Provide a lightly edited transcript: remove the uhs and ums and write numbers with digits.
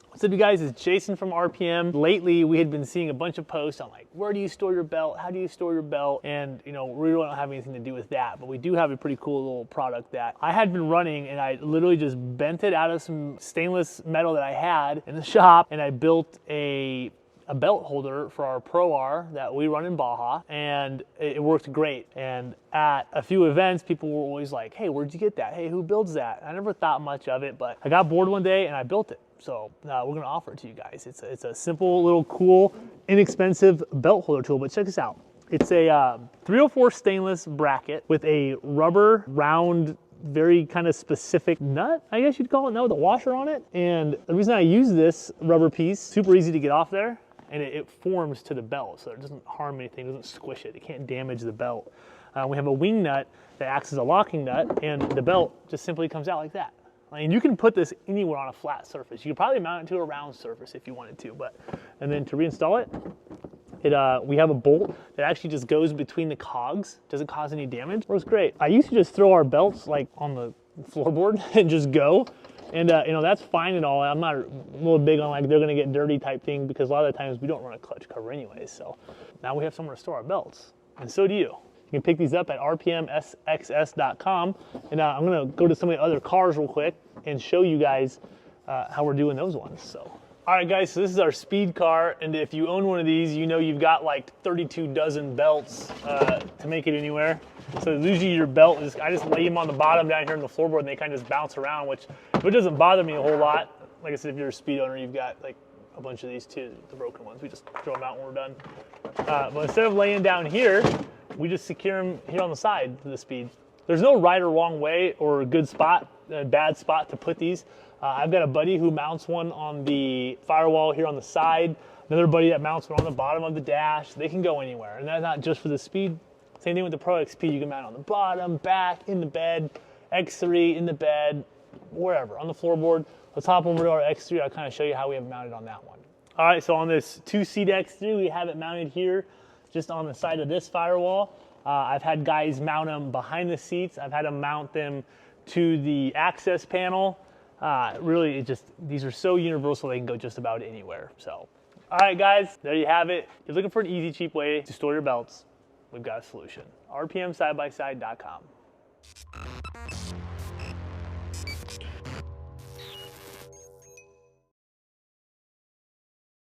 What's up, you guys? It's Jason from RPM. Lately, we had been seeing a bunch of posts on like, where do you store your belt? How do you store your belt? And you know, we really don't have anything to do with that, but we do have a pretty cool little product that I had been running, and I literally just bent it out of some stainless metal that I had in the shop, and I built a belt holder for our Pro R that we run in Baja, and it worked great. And at a few events, people were always like, hey, where'd you get that? Hey, who builds that? I never thought much of it, but I got bored one day and I built it. So we're gonna offer it to you guys. It's a simple, little, cool, inexpensive belt holder tool, but check this out. It's a 304 stainless bracket with a rubber round, very kind of specific nut, I guess you'd call it, with a washer on it. And the reason I use this rubber piece, super easy to get off there, and it forms to the belt, so it doesn't harm anything, it doesn't squish it, it can't damage the belt. We have a wing nut that acts as a locking nut, and the belt just simply comes out like that. I mean, you can put this anywhere on a flat surface. You could probably mount it to a round surface if you wanted to, and then to reinstall it, we have a bolt that actually just goes between the cogs, doesn't cause any damage. Works great. I used to just throw our belts like on the floorboard and just go. And you know, that's fine and all. I'm not a little big on like they're gonna get dirty type thing, because a lot of the times we don't run a clutch cover anyways. So now we have somewhere to store our belts, and so do you. You can pick these up at rpmsxs.com, and I'm gonna go to some of the other cars real quick and show you guys how we're doing those ones. So, all right, guys. So this is our speed car, and if you own one of these, you know you've got like 32 dozen belts to make it anywhere. So usually your belt is, I just lay them on the bottom down here on the floorboard, and they kind of just bounce around, which it doesn't bother me a whole lot. Like I said, if you're a speed owner, you've got like a bunch of these too, the broken ones. We just throw them out when we're done. But instead of laying down here, we just secure them here on the side to the speed. There's no right or wrong way or a good spot, a bad spot to put these. I've got a buddy who mounts one on the firewall here on the side, another buddy that mounts one on the bottom of the dash. They can go anywhere, and that's not just for the speed. Same thing with the Pro XP. You can mount on the bottom, back, in the bed, X3 in the bed, wherever, on the floorboard. Let's hop over to our X3. I'll kind of show you how we have mounted on that one. All right, so on this two-seat X3, we have it mounted here just on the side of this firewall. I've had guys mount them behind the seats. I've had them mount them to the access panel. Really, these are so universal, they can go just about anywhere. So, all right, guys, there you have it. If you're looking for an easy, cheap way to store your belts, we've got a solution. rpmsidebyside.com.